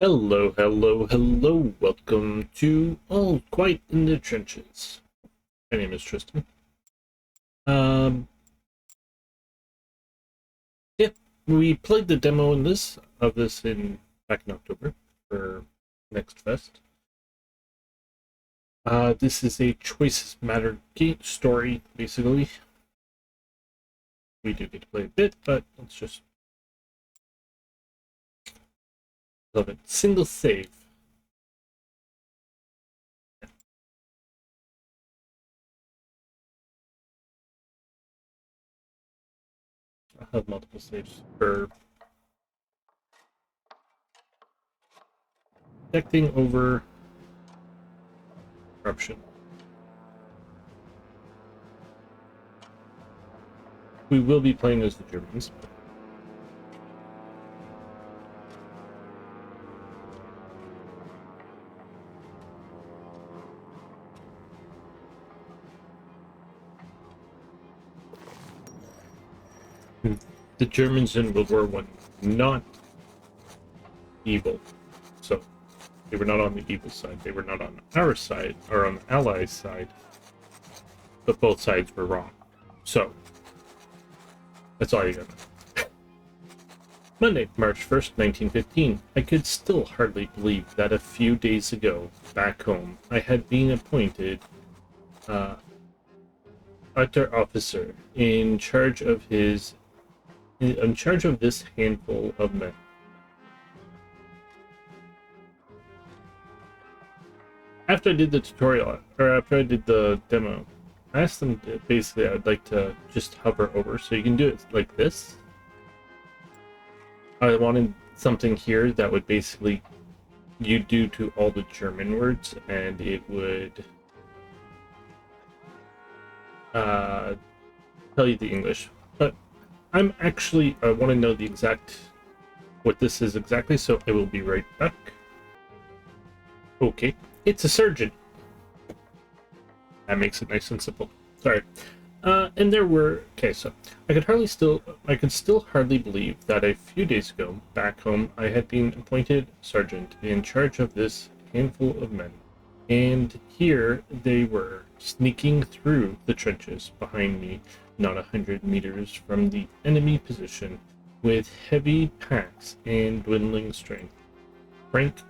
Hello, hello, hello. Welcome to All Quiet in the Trenches. My name is Tristan. Um, yeah, we played the demo of this back in October for Next Fest. This is a Choices Matter game story, basically. We do get to play a bit, but let's just love it. Single save. I have multiple saves for protecting over corruption. We will be playing as the Germans. The Germans in World War One, not evil. So they were not on the evil side. They were not on our side or on the Allies' side. But both sides were wrong. So that's all you got. Monday, March 1st, 1915. I could still hardly believe that a few days ago, back home, I had been appointed utter officer in charge of this handful of men. After I did the tutorial, or after I did the demo, I asked them to, basically I'd like to just hover over, so you can do it like this. I wanted something here that would basically you do to all the German words, and it would tell you the English. But I want to know what this is exactly, so I will be right back. Okay, it's a surgeon. That makes it nice and simple. Sorry. And there were so I could still hardly believe that a few days ago, back home, I had been appointed sergeant in charge of this handful of men. And here they were, sneaking through the trenches behind me, not 100 meters from the enemy position, with heavy packs and dwindling strength. Frank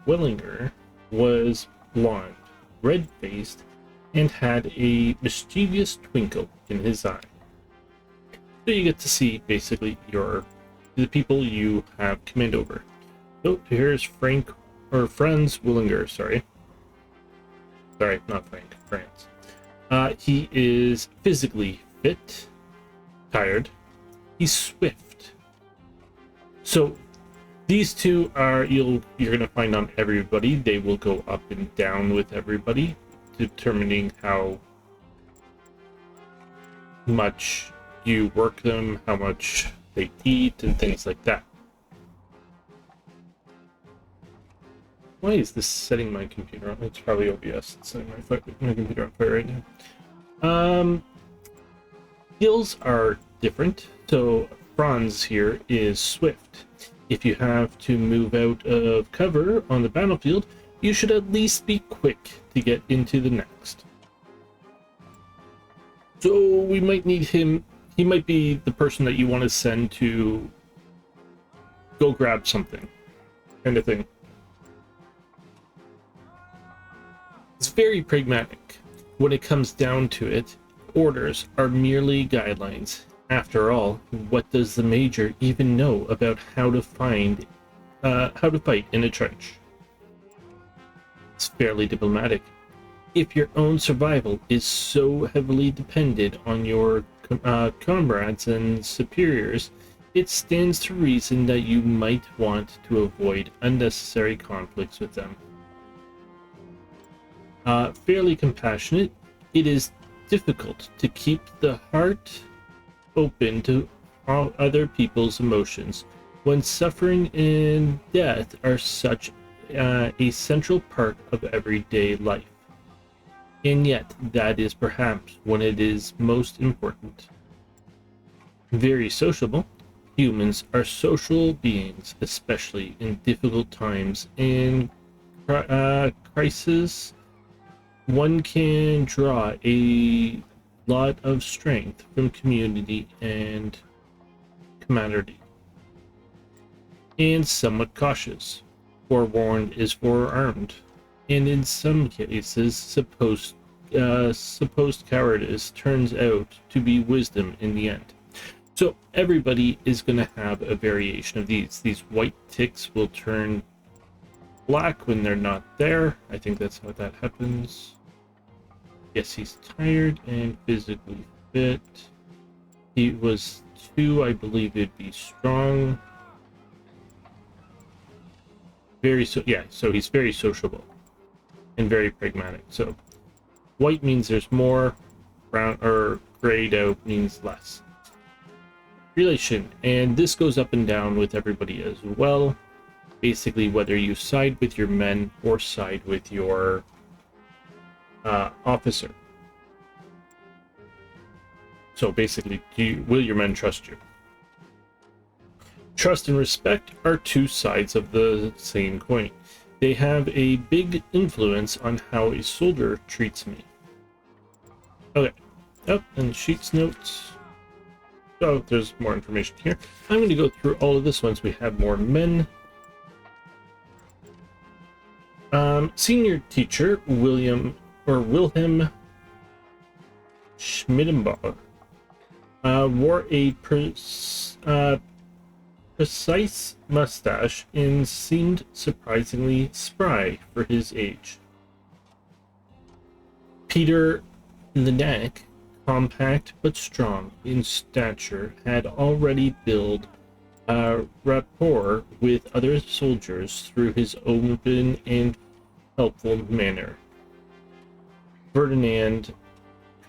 Willinger was blond, red-faced, and had a mischievous twinkle in his eye. So you get to see basically the people you have command over. So here's Franz Willinger, sorry, not Frank, Franz. He is physically fit, tired, he's swift. So these two are you're gonna find on everybody. They will go up and down with everybody, determining how much you work them, how much they eat, and things like that. Why is this setting my computer on? It's probably OBS. It's setting my computer on fire right now. Skills are different. So Franz here is swift. If you have to move out of cover on the battlefield, you should at least be quick to get into the next. So we might need him. He might be the person that you want to send to go grab something, kind of thing. It's very pragmatic. When it comes down to it, orders are merely guidelines. After all, what does the major even know about how to fight in a trench? It's fairly diplomatic. If your own survival is so heavily dependent on your comrades and superiors, it stands to reason that you might want to avoid unnecessary conflicts with them. Fairly compassionate, it is difficult to keep the heart open to all other people's emotions when suffering and death are such a central part of everyday life. And yet, that is perhaps when it is most important. Very sociable, Humans are social beings, especially in difficult times and crisis. One can draw a lot of strength from community and camaraderie, and somewhat cautious. Forewarned is forearmed, and in some cases, supposed cowardice turns out to be wisdom in the end. So everybody is going to have a variation of these. These white ticks will turn black when they're not there. I think that's how that happens. Yes, he's tired and physically fit. He was 2, I believe it'd be strong. So he's very sociable and very pragmatic. So white means there's more, brown or grayed out means less. Relation, and this goes up and down with everybody as well. Basically, whether you side with your men or side with your officer. So basically, will your men trust you? Trust and respect are two sides of the same coin. They have a big influence on how a soldier treats me. Okay. Oh, and sheets notes. Oh, there's more information here. I'm going to go through all of this once we have more men. Senior teacher Wilhelm Schmiddenbauer wore a precise mustache and seemed surprisingly spry for his age. Peter Lenac, compact but strong in stature, had already built a rapport with other soldiers through his open and helpful manner. Ferdinand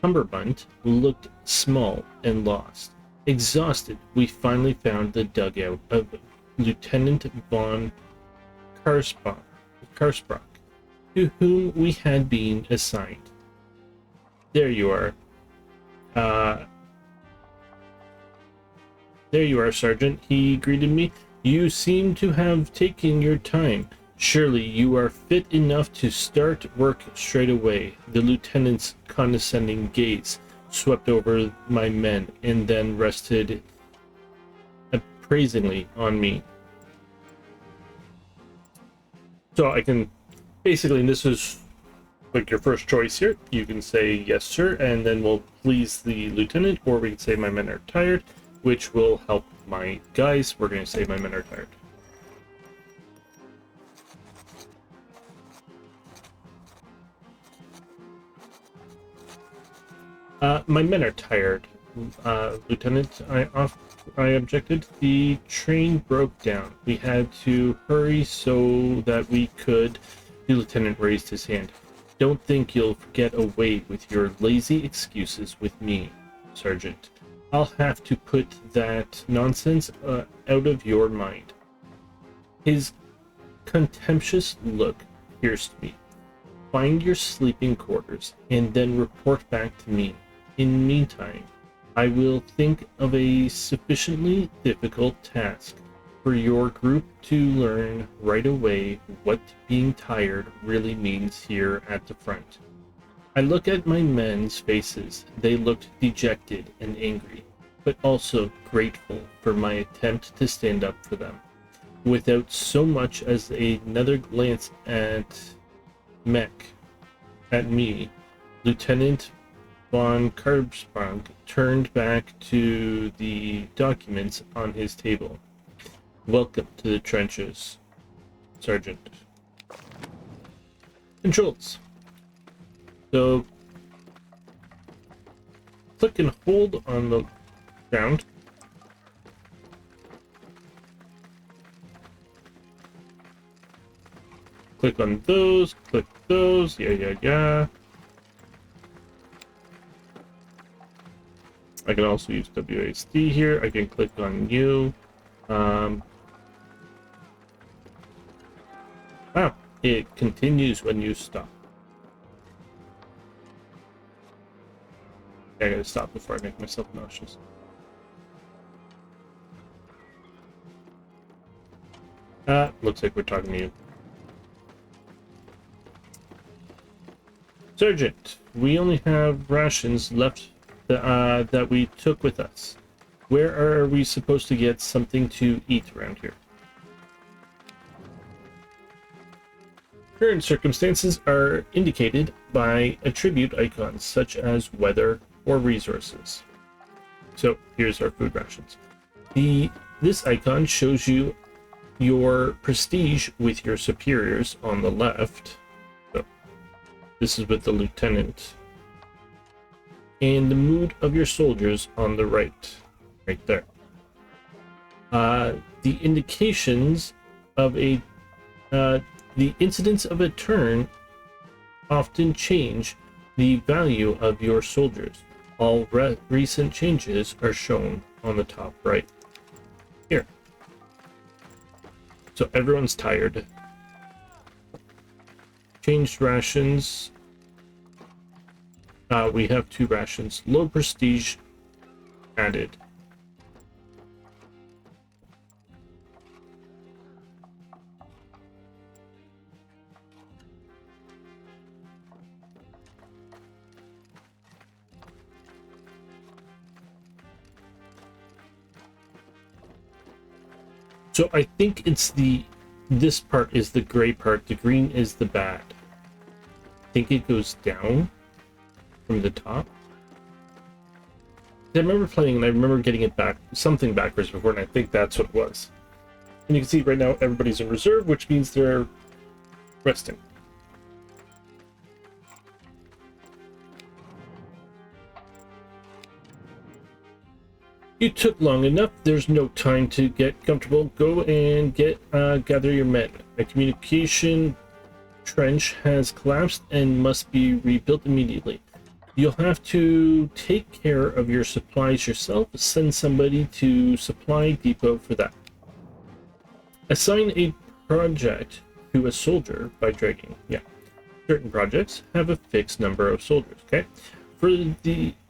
Cumberbund looked small and lost. Exhausted, we finally found the dugout of Lieutenant von Karsbach, to whom we had been assigned. There you are. There you are, Sergeant, he greeted me. You seem to have taken your time. Surely you are fit enough to start work straight away. The lieutenant's condescending gaze swept over my men and then rested appraisingly on me. So I can basically, and this is like your first choice here, you can say yes sir and then we'll please the lieutenant, or we can say my men are tired, which will help my guys. We're going to say my men are tired. My men are tired, Lieutenant. I objected. The train broke down. We had to hurry so that we could. The lieutenant raised his hand. Don't think you'll get away with your lazy excuses with me, Sergeant. I'll have to put that nonsense out of your mind. His contemptuous look pierced me. Find your sleeping quarters and then report back to me. In the meantime, I will think of a sufficiently difficult task for your group to learn right away what being tired really means here at the front. I look at my men's faces. They looked dejected and angry, but also grateful for my attempt to stand up for them. Without so much as another glance at me, Lieutenant von Karsbach turned back to the documents on his table. Welcome to the trenches, Sergeant. Controls. So, click and hold on the ground. Click on those, click those, yeah. I can also use WASD here. I can click on you. Wow, it continues when you stop. I gotta stop before I make myself nauseous. Looks like we're talking to you. Sergeant, we only have rations left that we took with us. Where are we supposed to get something to eat around here? Current circumstances are indicated by attribute icons such as weather or resources. So here's our food rations. This icon shows you your prestige with your superiors on the left. So this is with the lieutenant. And the mood of your soldiers on the right there. The indications of the incidents of a turn often change the value of your soldiers. All recent changes are shown on the top right here. So everyone's tired. Changed rations. We have 2 rations. Low prestige added. So I think it's this part is the gray part, the green is the bad. I think it goes down from the top. I remember playing and I remember getting it back, something backwards before, and I think that's what it was. And you can see right now everybody's in reserve, which means they're resting. You took long enough. There's no time to get comfortable. Go and gather your men. A communication trench has collapsed and must be rebuilt immediately. You'll have to take care of your supplies yourself. Send somebody to Supply Depot for that. Assign a project to a soldier by dragging. Yeah. Certain projects have a fixed number of soldiers, okay?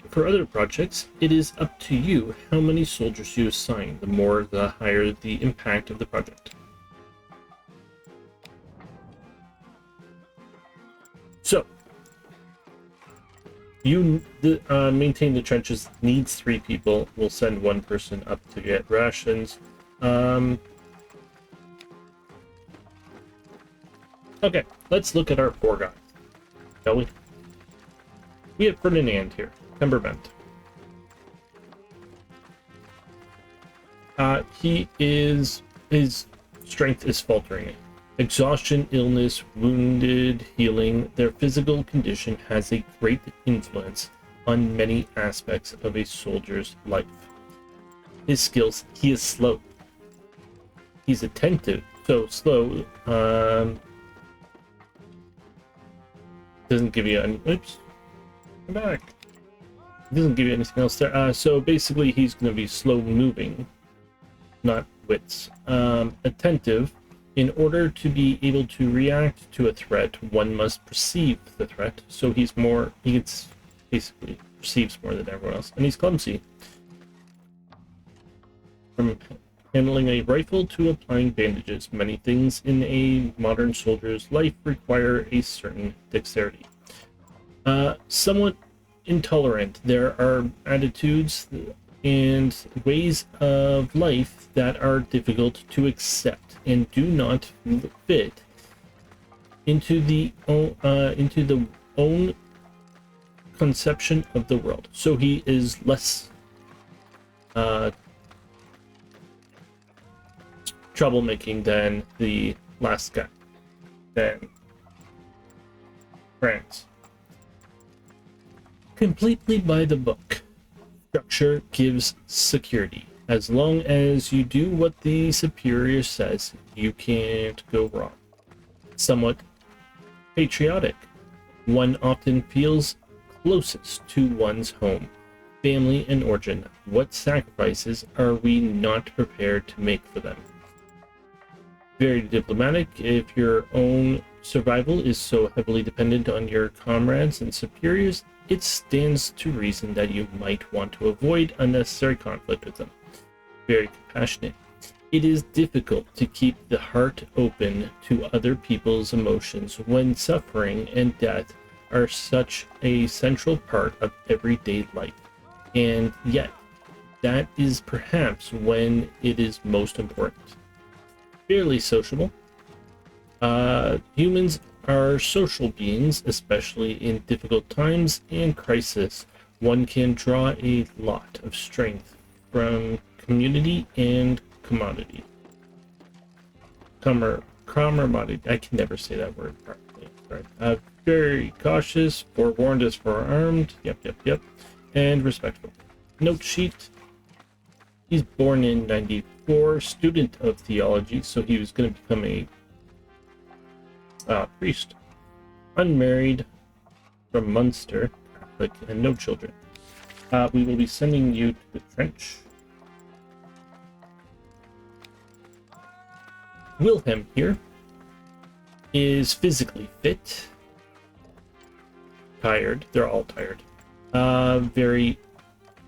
For other projects, it is up to you how many soldiers you assign. The more, the higher the impact of the project. So, you maintain the trenches. Needs 3 people. We'll send 1 person up to get rations. Okay, let's look at our poor guy, shall we? We have Ferdinand here. Timberbent. His strength is faltering. Exhaustion, illness, wounded, healing. Their physical condition has a great influence on many aspects of a soldier's life. His skills, he is slow. He's attentive, so slow. Doesn't give you an oops. Come back. It doesn't give you anything else there. So basically he's going to be slow moving, not wits. Attentive. In order to be able to react to a threat, one must perceive the threat. So he basically perceives more than everyone else. And he's clumsy. From handling a rifle to applying bandages, many things in a modern soldier's life require a certain dexterity. Somewhat intolerant. There are attitudes and ways of life that are difficult to accept and do not fit into the own conception of the world. So he is less troublemaking than the last guy, than France. Completely by the book. Structure gives security. As long as you do what the superior says, you can't go wrong. Somewhat patriotic. One often feels closest to one's home, family, and origin. What sacrifices are we not prepared to make for them? Very diplomatic. If your own survival is so heavily dependent on your comrades and superiors, it stands to reason that you might want to avoid unnecessary conflict with them. Very compassionate. It is difficult to keep the heart open to other people's emotions when suffering and death are such a central part of everyday life. And yet, that is perhaps when it is most important. Fairly sociable. Humans are social beings, especially in difficult times and crisis. One can draw a lot of strength from community and commodity. Camaraderie. I can never say that word properly. Sorry. Very cautious, forewarned is forearmed. Yep. And respectful. Note sheet. He's born in 94, student of theology, so he was going to become a priest. Unmarried, from Munster, Catholic, and no children. We will be sending you to the trench. Wilhelm here is physically fit, tired. They're all tired. Very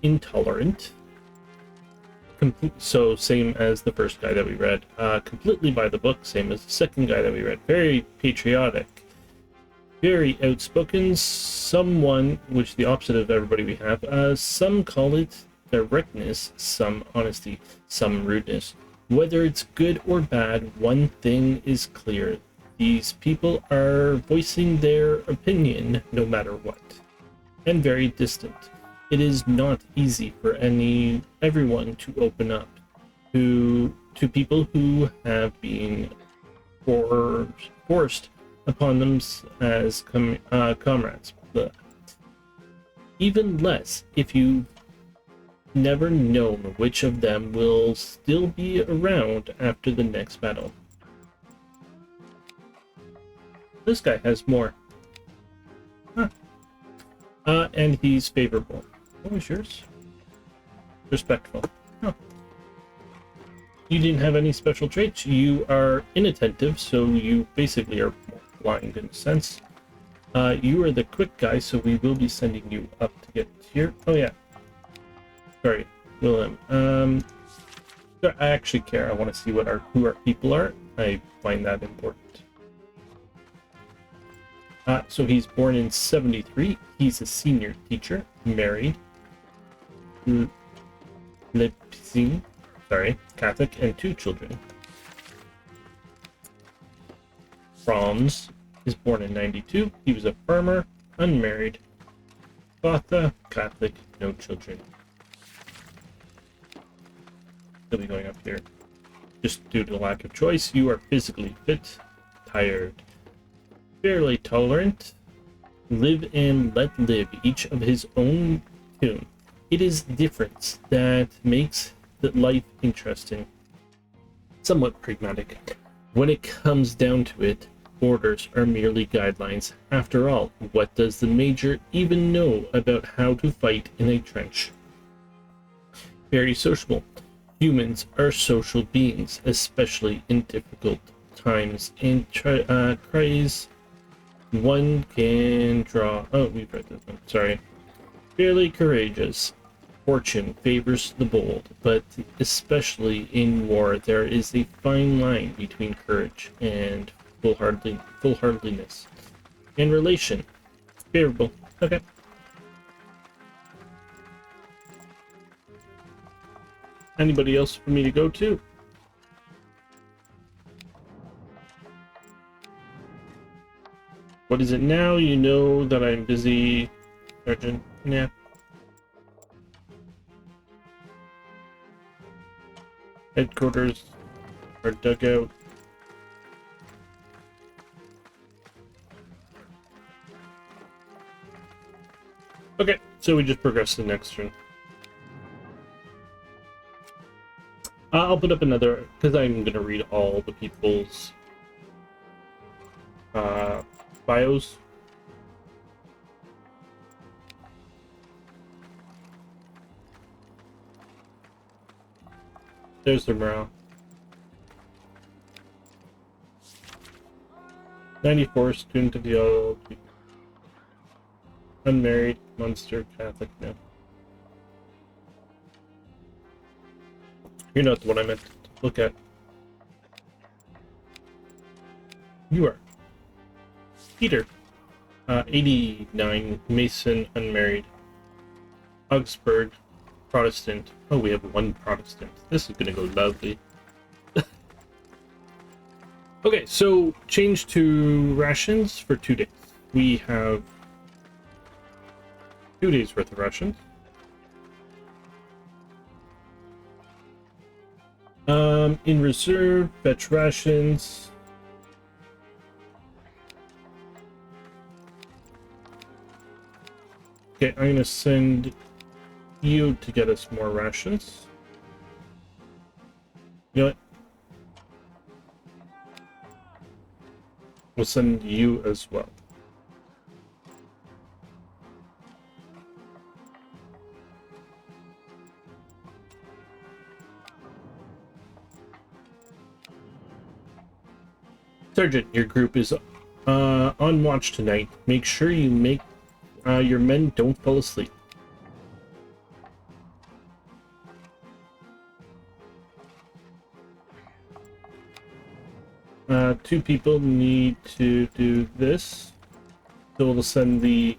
intolerant. So same as the first guy that we read. Completely by the book, same as the second guy that we read. Very patriotic. Very outspoken. Someone, which the opposite of everybody we have. Some call it directness, some honesty, some rudeness. Whether it's good or bad, one thing is clear. These people are voicing their opinion no matter what. And very distant. It is not easy for everyone to open up to people who have been forced upon them as comrades. Even less if you never known which of them will still be around after the next battle. This guy has more. Huh. And he's favorable. What was yours? Respectful. Huh. You didn't have any special traits. You are inattentive, so you basically are blind in a sense. You are the quick guy, so we will be sending you up to get here. Oh yeah. Sorry, Willem. I actually care. I want to see who our people are. I find that important. So he's born in 73. He's a senior teacher, married, Leipzig, Catholic, and 2 children. Franz is born in 92. He was a farmer, unmarried, Gotha, Catholic, no children. He'll be going up here. Just due to lack of choice, you are physically fit, tired, fairly tolerant, live and let live, each of his own tune. It is difference that makes the life interesting. Somewhat pragmatic. When it comes down to it, orders are merely guidelines. After all, what does the major even know about how to fight in a trench? Very sociable. Humans are social beings, especially in difficult times and cries. One can draw. Oh, we've read this one. Sorry. Fairly courageous. Fortune favors the bold, but especially in war, there is a fine line between courage and foolhardiness. In relation, favorable. Okay. Anybody else for me to go to? What is it now? You know that I'm busy, Sergeant. Yeah. Headquarters or dugout. Okay, so we just progress to the next turn. I'll put up another, because I'm going to read all the people's bios. There's their morale. 94, student of the LLB. Unmarried, Munster, Catholic, no. You're not the one I meant to look at. You are Peter, 89, Mason, unmarried, Augsburg, Protestant. Oh, we have one Protestant. This is gonna go lovely. Okay, so change to rations for 2 days. We have 2 days worth of rations. In reserve, fetch rations. Okay, I'm gonna send you to get us more rations. You know what? We'll send you as well. Sergeant, your group is on watch tonight. Make sure you make your men don't fall asleep. Two people need to do this. So we'll send the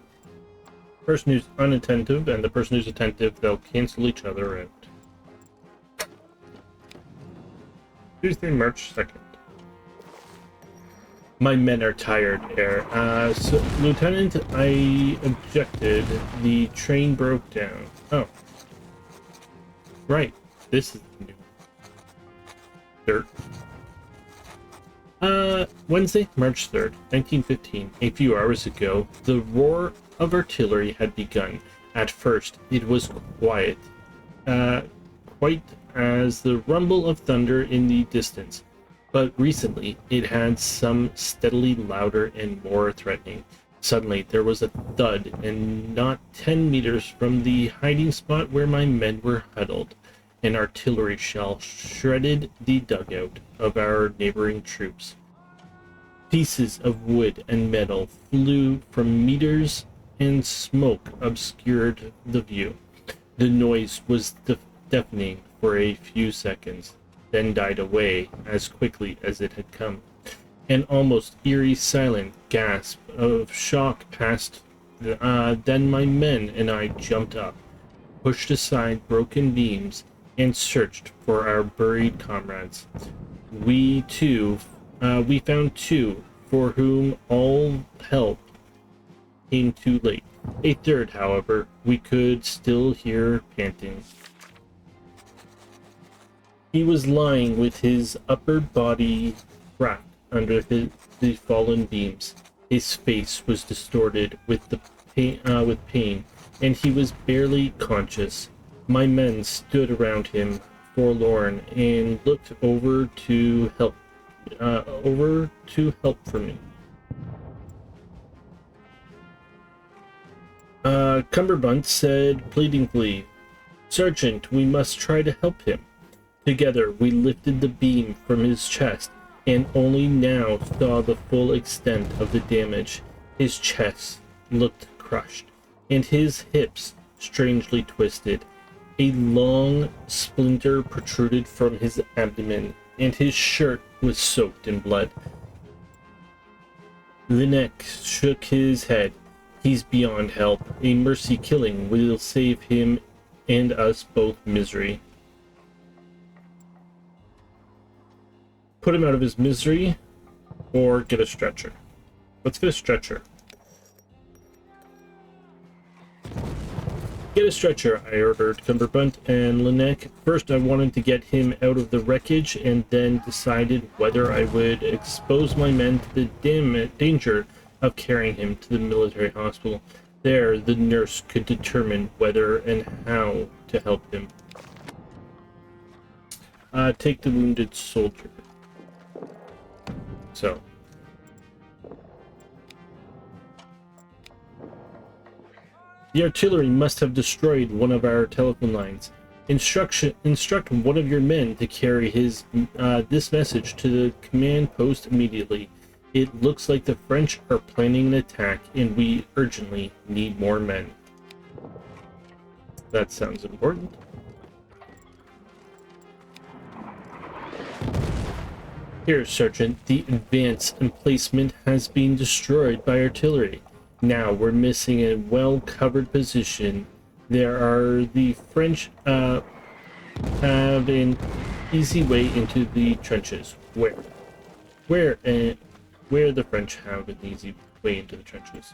person who's unattentive and the person who's attentive. They'll cancel each other out. Tuesday, March 2nd. My men are tired, Air. So, Lieutenant, I objected. The train broke down. Oh. Right. This is new. Dirt. Wednesday, March 3rd, 1915. A few hours ago, the roar of artillery had begun. At first, it was quiet, quite as the rumble of thunder in the distance. But recently, it had some steadily louder and more threatening. Suddenly, there was a thud, and not 10 meters from the hiding spot where my men were huddled, an artillery shell shredded the dugout of our neighboring troops. Pieces of wood and metal flew from meters, and smoke obscured the view. The noise was deafening for a few seconds, then died away as quickly as it had come. An almost eerie silent gasp of shock passed. Then my men and I jumped up, pushed aside broken beams, and searched for our buried comrades. We found two for whom all help came too late. A third, however, we could still hear panting. He was lying with his upper body cracked under the fallen beams. His face was distorted with pain, and he was barely conscious. My men stood around him, forlorn, and looked over to help for me. Cumberbunt said pleadingly, "Sergeant, we must try to help him." Together we lifted the beam from his chest, and only now saw the full extent of the damage. His chest looked crushed, and his hips strangely twisted. A long splinter protruded from his abdomen, and his shirt was soaked in blood. Linek shook his head. "He's beyond help. A mercy killing will save him and us both misery." Put him out of his misery, or get a stretcher. Let's get a stretcher. Get a stretcher, I ordered Cumberbunt and Linek. First, I wanted to get him out of the wreckage, and then decided whether I would expose my men to the danger of carrying him to the military hospital. There, the nurse could determine whether and how to help him. Take the wounded soldier. So. The artillery must have destroyed one of our telephone lines. Instruct one of your men to carry this message to the command post immediately. It looks like the French are planning an attack, and we urgently need more men. That sounds important. Here, Sergeant, the advance emplacement has been destroyed by artillery. Now we're missing a well-covered position. The French have an easy way into the trenches. Where the French have an easy way into the trenches.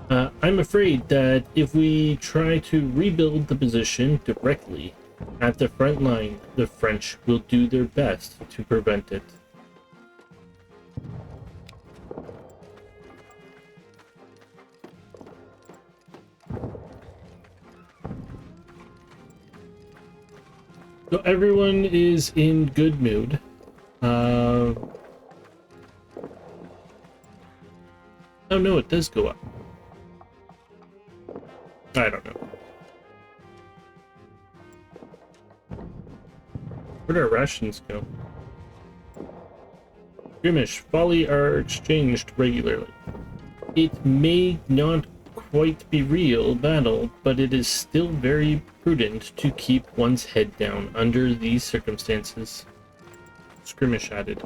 I'm afraid that if we try to rebuild the position directly at the front line, the French will do their best to prevent it. So everyone is in good mood. Oh no, it does go up. I don't know. Where'd our rations go? Skirmish, volley are exchanged regularly. It may not quite be real battle, but it is still very prudent to keep one's head down under these circumstances. Skirmish added.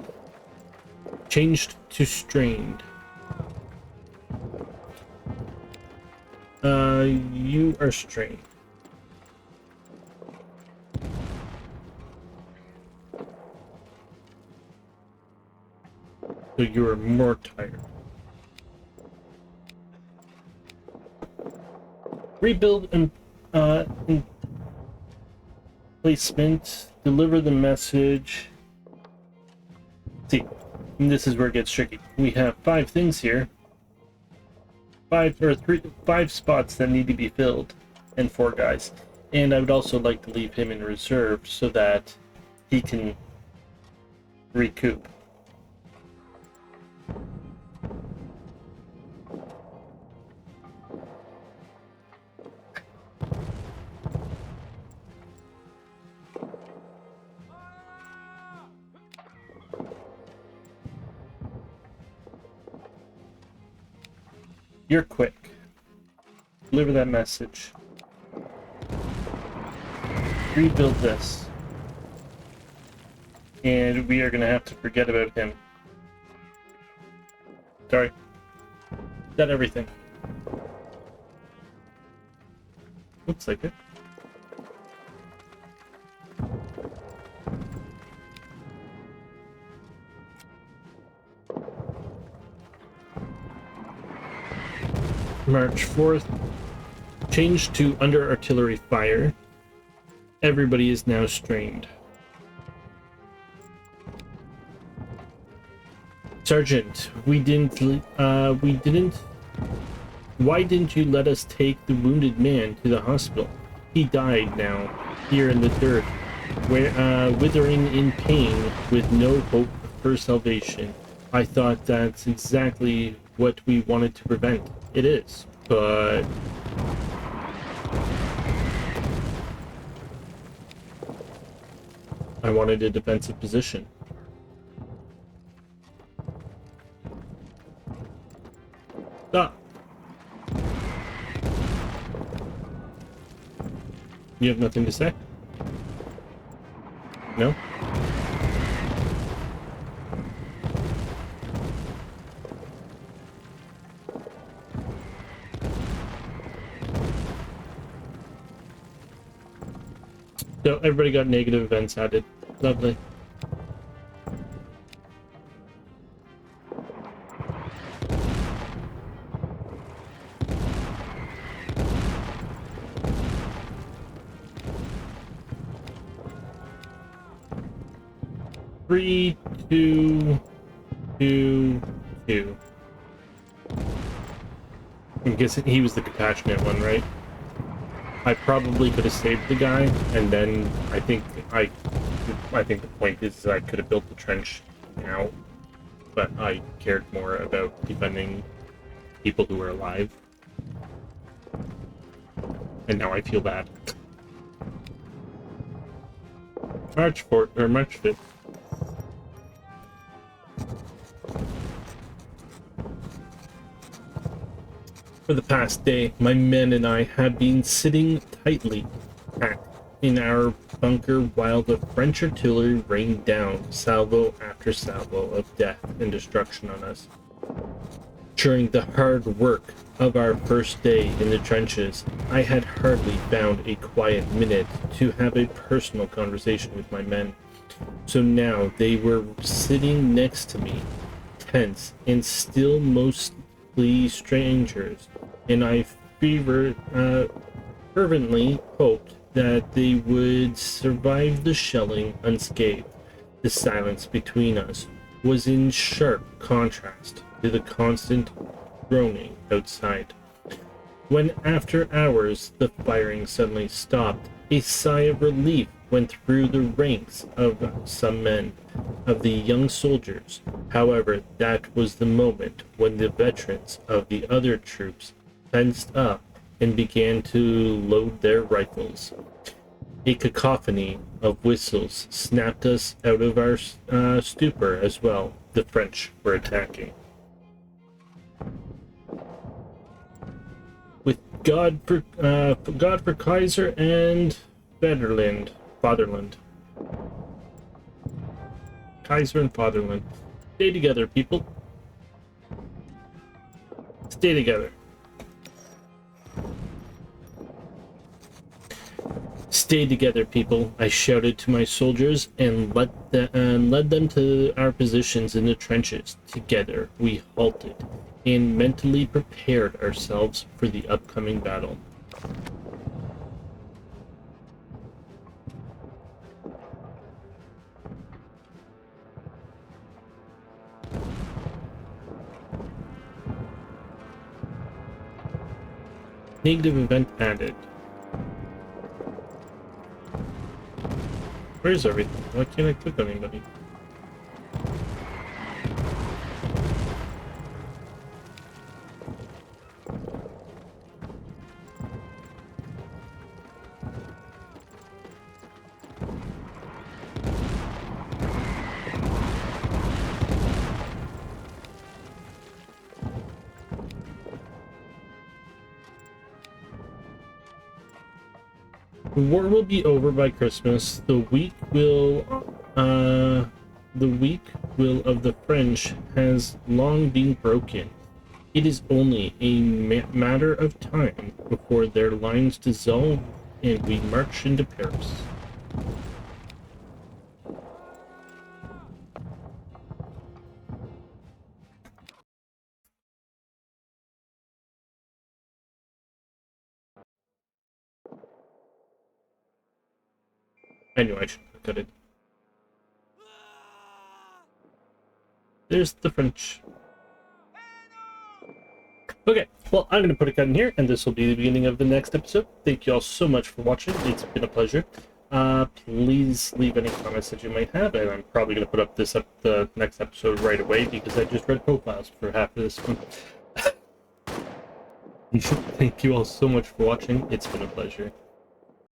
Changed to strained. You are strained. So you are more tired. Rebuild and placement. Deliver the message. See, and this is where it gets tricky. We have 5 things here. 5 spots that need to be filled, and 4 guys. And I would also like to leave him in reserve so that he can recoup. You're quick. Deliver that message. Rebuild this. And we are going to have to forget about him. Sorry. Got everything. Looks like it. March 4th. Changed to under artillery fire. Everybody is now strained. Sergeant, why didn't you let us take the wounded man to the hospital? He died now, here in the dirt, withering in pain with no hope for salvation. I thought that's exactly what we wanted to prevent. It is, but... I wanted a defensive position. Stop. You have nothing to say? No? So everybody got negative events added. Lovely. Three, two, two, two. I'm guessing he was the compassionate one, right? I probably could have saved the guy, and then I think the point is I could have built the trench now, but I cared more about defending people who were alive. And now I feel bad. March 4th, or March 5th. For the past day, my men and I have been sitting tightly packed in our bunker while the French artillery rained down salvo after after salvo of death and destruction on us. During the hard work of our first day in the trenches, I had hardly found a quiet minute to have a personal conversation with my men. So now they were sitting next to me, tense and still mostly strangers, and I fervently hoped that they would survive the shelling unscathed. The silence between us was in sharp contrast to the constant groaning outside. When after hours the firing suddenly stopped, a sigh of relief went through the ranks of some men, of the young soldiers. However, that was the moment when the veterans of the other troops fenced up and began to load their rifles. A cacophony of whistles snapped us out of our stupor as well. The French were attacking. With God for Kaiser and Fatherland. Kaiser and Fatherland. Stay together, people. Stay together. Stay together, people, I shouted to my soldiers and led them to our positions in the trenches. Together, we halted and mentally prepared ourselves for the upcoming battle. Negative event added. Where's everything? Why can't I click on anybody? The war will be over by Christmas. The weak will of the French has long been broken. It is only a matter of time before their lines dissolve and we march into Paris. I knew I should have cut it. There's the French. Okay, well, I'm going to put a cut in here, and this will be the beginning of the next episode. Thank you all so much for watching. It's been a pleasure. Please leave any comments that you might have, and I'm probably going to put up the next episode right away because I just read profiles for half of this one. Thank you all so much for watching. It's been a pleasure.